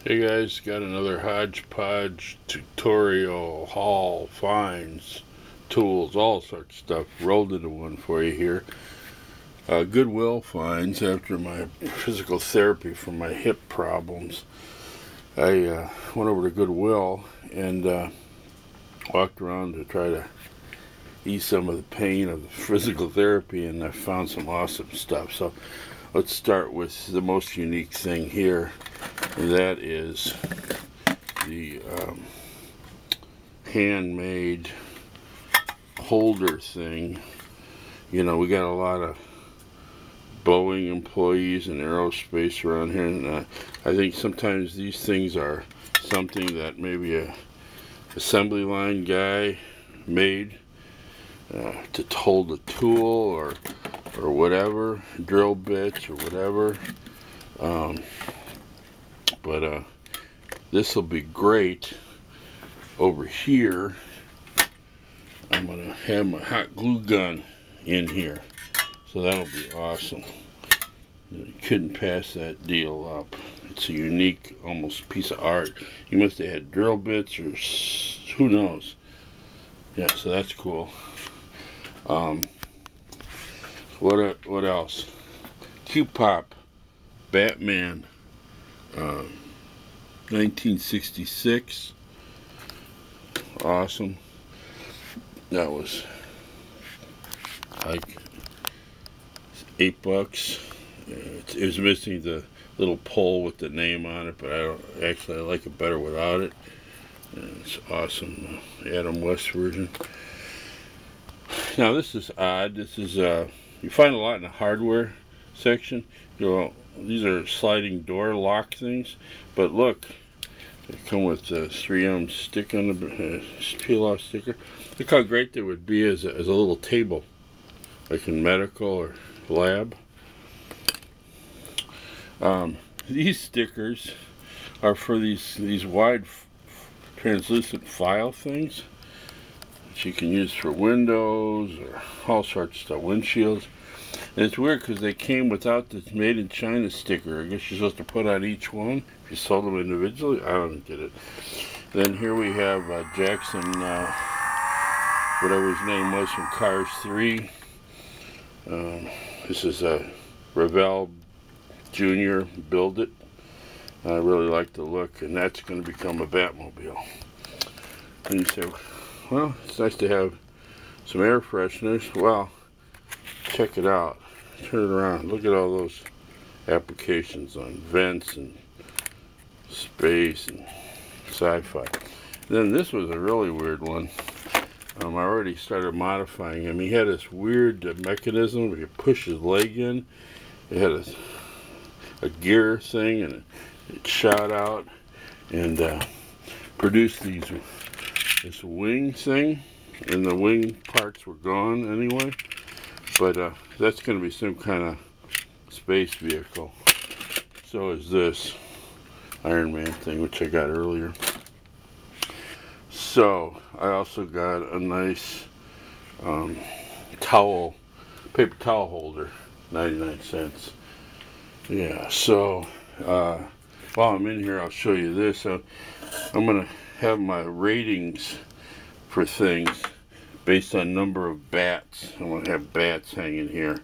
Hey guys, got another hodgepodge tutorial, haul, finds, tools, all sorts of stuff rolled into one for you here. Goodwill finds after my physical therapy for my hip problems. I went over to Goodwill and walked around to try to ease some of the pain of the physical therapy, and I found some awesome stuff. So let's start with the most unique thing here, and that is the handmade holder thing. You know, we got a lot of Boeing employees and aerospace around here, and I think sometimes these things are something that maybe a assembly line guy made to hold a tool or whatever, drill bits or whatever. But this will be great over here. I'm gonna have my hot glue gun in here, so that'll be awesome. You couldn't pass that deal up. It's a unique, almost piece of art. You must have had drill bits or who knows. Yeah, so that's cool. What else? Q-Pop Batman 1966. Awesome. That was like $8. It was missing the little pole with the name on it, but I like it better without it. And it's awesome. Adam West version. Now this is odd. This is you find a lot in the hardware section. You know, these are sliding door lock things, but look, they come with a 3M stick on the peel off sticker. Look how great they would be as a little table, like in medical or lab. These stickers are for these wide translucent file things that you can use for windows or all sorts of stuff, windshields. And it's weird because they came without this made in China sticker. I guess you're supposed to put on each one if you sold them individually. I don't get it. Then here we have Jackson, whatever his name was, from Cars 3. This is Ravel Jr. Build It. I really like the look, and that's going to become a Batmobile. And you say, well, it's nice to have some air fresheners. Well, check it out. Turn it around. Look at all those applications on vents and space and sci-fi. Then this was a really weird one. I already started modifying him. He had this weird mechanism where you push his leg in. It had a gear thing, and it shot out and produced this wing thing, and the wing parts were gone anyway. But that's going to be some kind of space vehicle. So is this Iron Man thing, which I got earlier. So I also got a nice paper towel holder, 99 cents. Yeah, so while I'm in here, I'll show you this. I'm going to have my ratings for things based on number of bats. I want to have bats hanging here.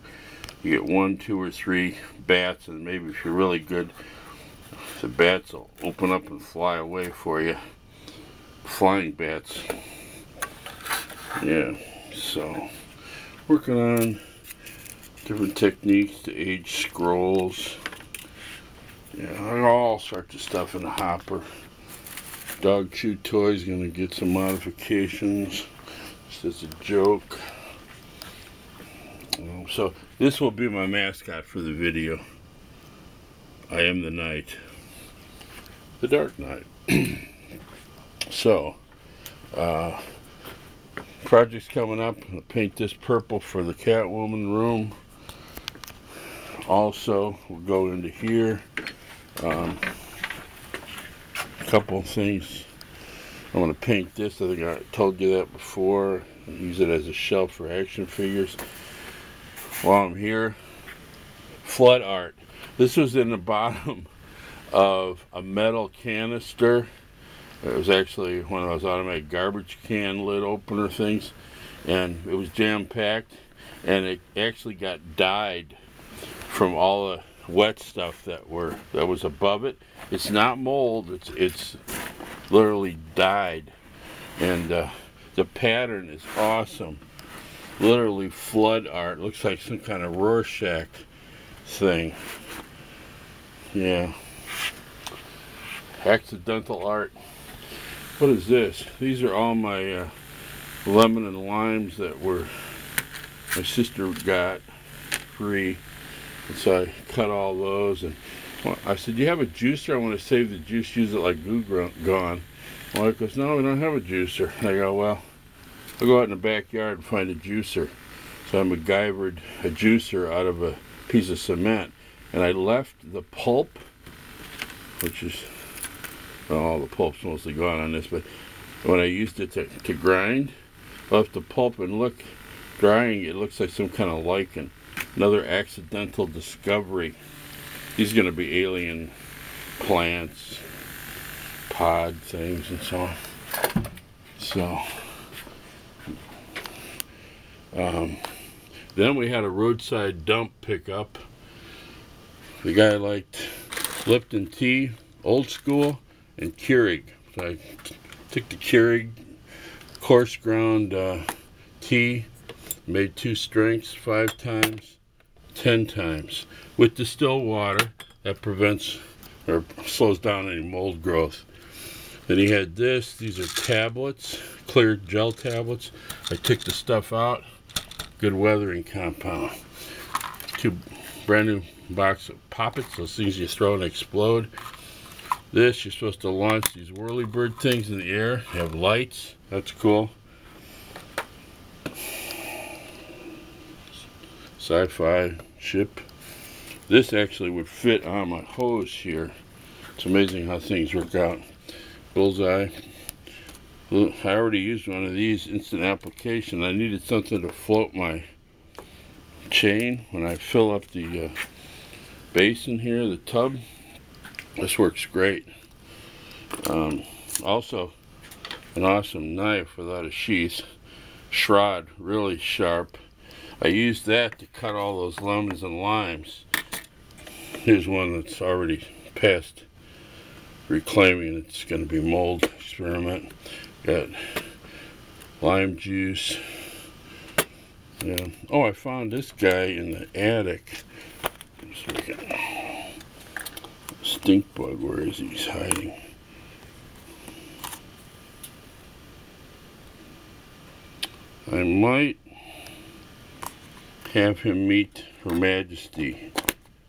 You get 1, 2, or 3 bats, and maybe if you're really good, the bats will open up and fly away for you. Flying bats. Yeah, so working on different techniques to age scrolls. Yeah, all sorts of stuff in the hopper. Dog chew toys, gonna get some modifications. Just a joke. So this will be my mascot for the video. I am the Knight, the Dark Knight. So project's coming up. I'm gonna paint this purple for the Catwoman room. Also, we'll go into here. A couple of things. I'm going to paint this. I think I told you that before. Use it as a shelf for action figures. While I'm here, flood art. This was in the bottom of a metal canister. It was actually one of those automatic garbage can lid opener things, and it was jam-packed, and it actually got dyed from all the wet stuff that was above it. It's not mold, it's literally dyed, and the pattern is awesome. Literally flood art. Looks like some kind of Rorschach thing. Yeah. Accidental art. What is this? These are all my lemon and limes that my sister got free. And so I cut all those, and I said, "You have a juicer? I want to save the juice, use it like glue gone." Well, it goes, "No, we don't have a juicer." And I go, "Well, I'll go out in the backyard and find a juicer." So I MacGyvered a juicer out of a piece of cement, and I left the pulp, which is, well, all the pulp's mostly gone on this, but when I used it to grind, I left the pulp, and look, drying, it looks like some kind of lichen. Another accidental discovery. These are going to be alien plants, pod things, and so on. So, then we had a roadside dump pickup. The guy liked Lipton tea, old school, and Keurig. So I took the Keurig coarse ground tea, made 2 strengths, 5 times, 10 times, with distilled water that prevents or slows down any mold growth. Then he had this. These are tablets, clear gel tablets. I took the stuff out. Good weathering compound. 2 brand new box of poppets, those things you throw and explode. This, you're supposed to launch these whirlybird things in the air. You have lights. That's cool. Sci-fi ship. This actually would fit on my hose here. It's amazing how things work out. Bullseye. I already used one of these, instant application. I needed something to float my chain when I fill up the basin here, the tub. This works great. Also, an awesome knife without a sheath. Shroud, really sharp. I used that to cut all those lemons and limes. Here's one that's already past reclaiming. It's going to be mold experiment. Got lime juice. Yeah. Oh, I found this guy in the attic. Stink bug. Where is he? He's hiding. I might have him meet Her Majesty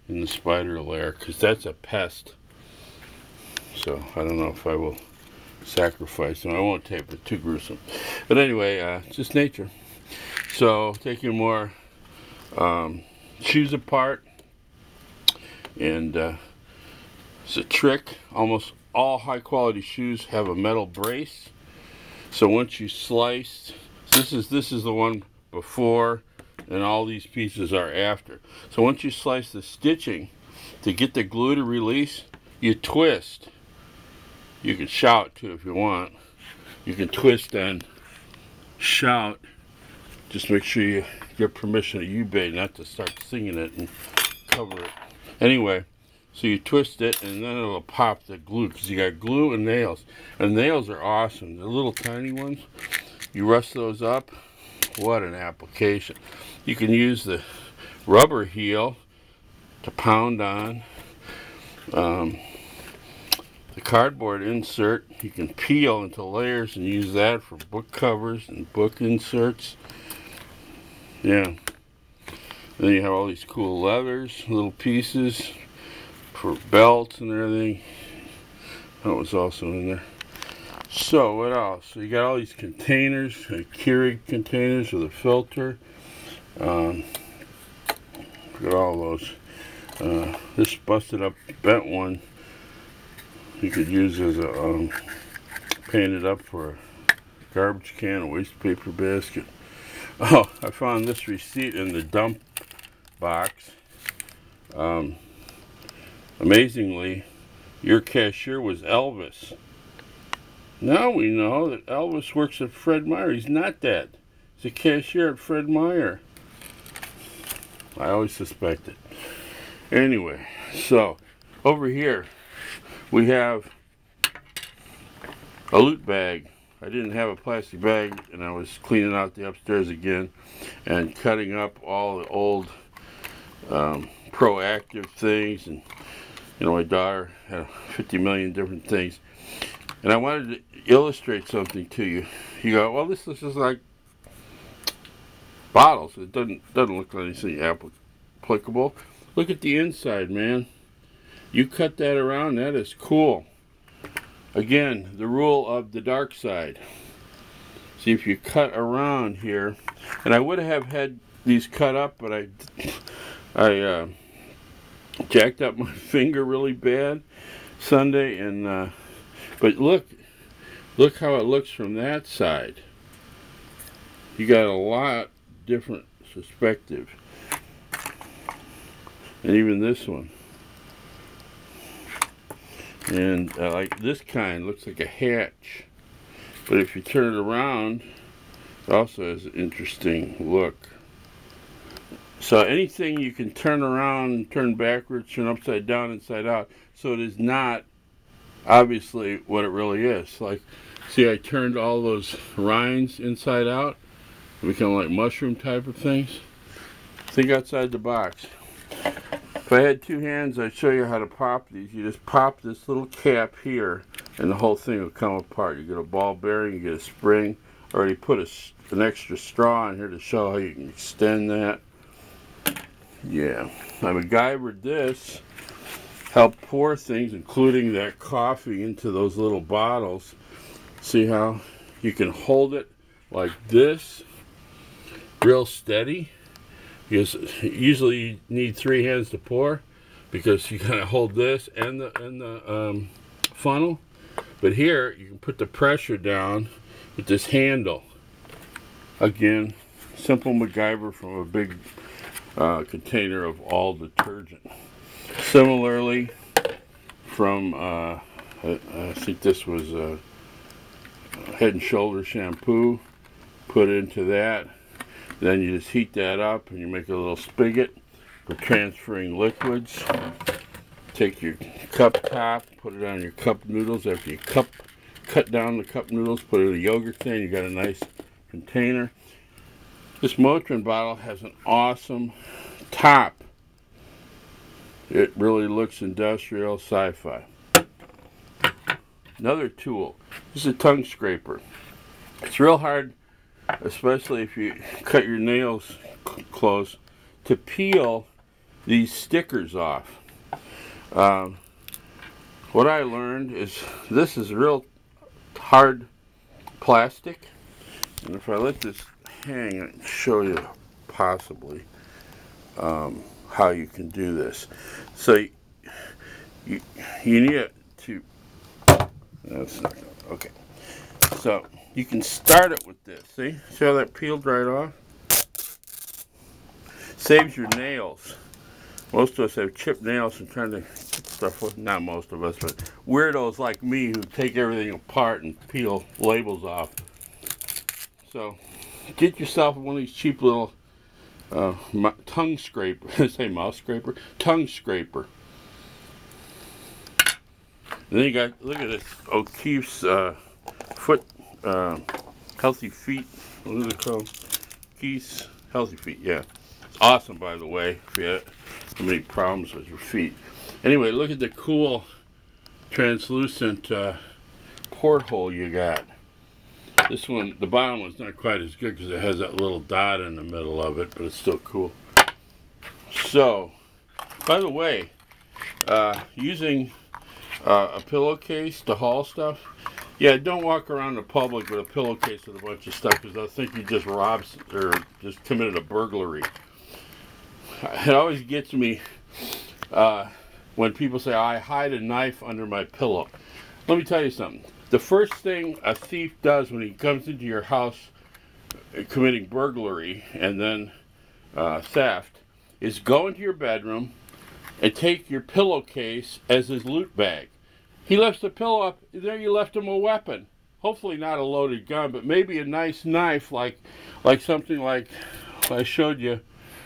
in the spider lair, because that's a pest. So I don't know if I will sacrifice him. I won't tape it, too gruesome. But anyway, it's just nature. So taking more shoes apart, and it's a trick. Almost all high quality shoes have a metal brace. So once you slice, this is the one before, and all these pieces are after. So once you slice the stitching, to get the glue to release, you twist. You can shout too if you want. You can twist and shout. Just make sure you get permission at eBay not to start singing it and cover it. Anyway, so you twist it, and then it'll pop the glue, because you got glue and nails. And nails are awesome. The little tiny ones, you rust those up. What an application. You can use the rubber heel to pound on. The cardboard insert, you can peel into layers and use that for book covers and book inserts. Yeah. Then you have all these cool leathers, little pieces for belts and everything. That was also in there. So what else? So you got all these containers, Keurig containers with a filter. Look at all those. This busted up bent one you could use as a painted up for a garbage can, a waste paper basket. Oh, I found this receipt in the dump box. Amazingly, Your cashier was Elvis. Now we know that Elvis works at Fred Meyer. He's not that. He's a cashier at Fred Meyer. I always suspected. Anyway, so over here we have a loot bag. I didn't have a plastic bag, and I was cleaning out the upstairs again and cutting up all the old proactive things. And you know, my daughter had 50 million different things, and I wanted to illustrate something to you. You go, well, this is like bottles. It doesn't look like anything applicable. Look at the inside, man. You cut that around, that is cool. Again, the rule of the dark side. See, if you cut around here, and I would have had these cut up, but I jacked up my finger really bad Sunday, and but look how it looks from that side. You got a lot different perspective, and even this one. And like this kind looks like a hatch, but if you turn it around, it also has an interesting look. So anything you can turn around, turn backwards, turn upside down, inside out, so it is not obviously what it really is. Like, see, I turned all those rinds inside out, they become like mushroom type of things. Think outside the box. If I had two hands, I'd show you how to pop these. You just pop this little cap here, and the whole thing will come apart. You get a ball bearing, you get a spring. I already put an extra straw in here to show how you can extend that. Yeah, I MacGyvered this, help pour things, including that coffee, into those little bottles. See how you can hold it like this, real steady. Because usually you need 3 hands to pour, because you kind of hold this and the funnel. But here you can put the pressure down with this handle. Again, simple MacGyver from a big container of all detergent. Similarly, from I think this was Head and Shoulder shampoo. Put into that. Then you just heat that up and you make a little spigot for transferring liquids. Take your cup top, put it on your cup noodles. After you cut down the cup noodles, put it in a yogurt thing, you got a nice container. This Motrin bottle has an awesome top. It really looks industrial, sci-fi. Another tool. This is a tongue scraper. It's real hard, especially if you cut your nails close, to peel these stickers off. What I learned is this is real hard plastic, and if I let this hang and show you possibly how you can do this. So you need it to, that's not gonna, okay. So you can start it with this. See how that peeled right off? Saves your nails. Most of us have chipped nails and trying to get stuff with, not most of us, but weirdos like me who take everything apart and peel labels off. So get yourself one of these cheap little tongue scraper. Say mouse scraper? Tongue scraper. And then you got, look at this O'Keeffe's foot, healthy feet. What is it called? O'Keeffe's Healthy Feet, yeah. It's awesome, by the way, if you have any problems with your feet. Anyway, look at the cool translucent porthole you got. This one, the bottom one's not quite as good because it has that little dot in the middle of it, but it's still cool. So, by the way, using a pillowcase to haul stuff, yeah, don't walk around the public with a pillowcase with a bunch of stuff, because they'll think you just robbed or just committed a burglary. It always gets me when people say, I hide a knife under my pillow. Let me tell you something. The first thing a thief does when he comes into your house committing burglary and then theft is go into your bedroom and take your pillowcase as his loot bag. He lifts the pillow up. There you left him a weapon. Hopefully not a loaded gun, but maybe a nice knife, like something like I showed you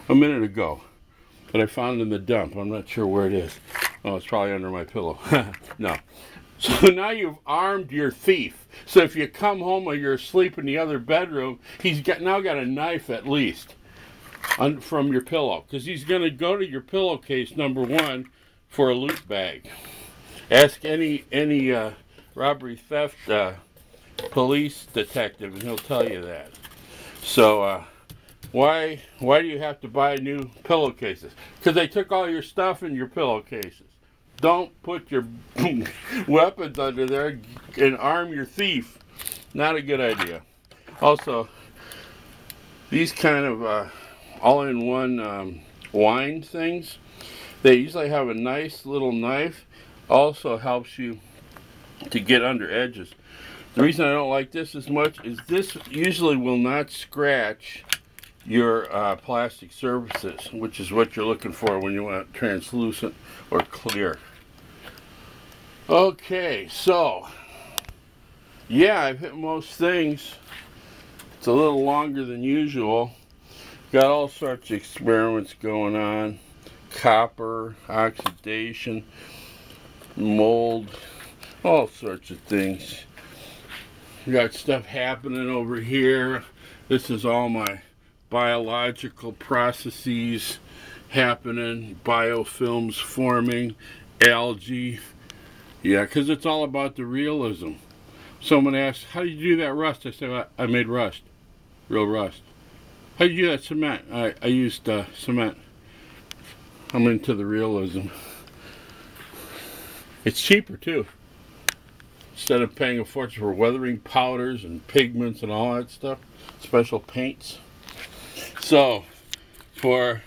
a minute ago that I found in the dump. I'm not sure where it is. Oh, it's probably under my pillow. No. So now you've armed your thief. So if you come home while you're asleep in the other bedroom, he's now got a knife at least from your pillow, because he's going to go to your pillowcase, number one, for a loot bag. Ask any robbery theft police detective, and he'll tell you that. So why do you have to buy new pillowcases? Because they took all your stuff in your pillowcases. Don't put your weapons under there and arm your thief. Not a good idea. Also, these kind of all-in-one wine things, they usually have a nice little knife. Also helps you to get under edges. The reason I don't like this as much is this usually will not scratch your plastic surfaces, which is what you're looking for when you want translucent or clear. Okay, so yeah, I've hit most things. It's a little longer than usual. Got all sorts of experiments going on. Copper, oxidation, mold, all sorts of things. We got stuff happening over here. This is all my biological processes happening, biofilms forming, algae. Yeah, because it's all about the realism. Someone asked, how did you do that rust? I said, I made rust, real rust. How did you do that cement? I used cement. I'm into the realism. It's cheaper too. Instead of paying a fortune for weathering powders and pigments and all that stuff, special paints. So, for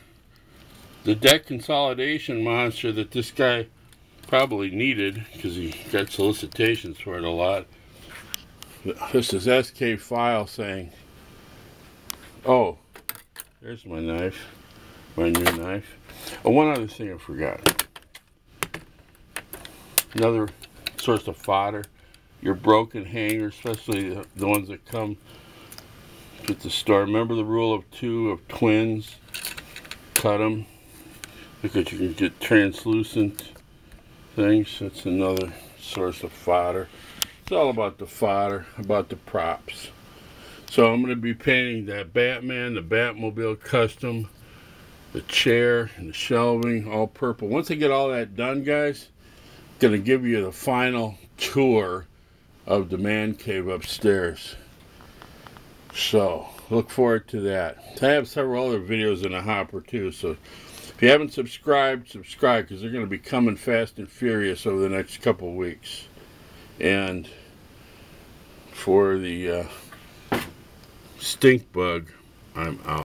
the deck consolidation monster that this guy probably needed, because he got solicitations for it a lot, this is skphile saying, oh, there's my knife, my new knife. Oh, one other thing I forgot. Another source of fodder. Your broken hangers, especially the ones that come at the store. Remember the rule of 2 of twins. Cut them because you can get translucent things. That's another source of fodder. It's all about the fodder, about the props. So I'm going to be painting that Batman, the Batmobile custom, the chair, and the shelving, all purple. Once I get all that done, guys, I'm going to give you the final tour of the man cave upstairs. So look forward to that. I have several other videos in the hopper too, so if you haven't subscribed, subscribe, because they're going to be coming fast and furious over the next couple of weeks. And for the stink bug, I'm out.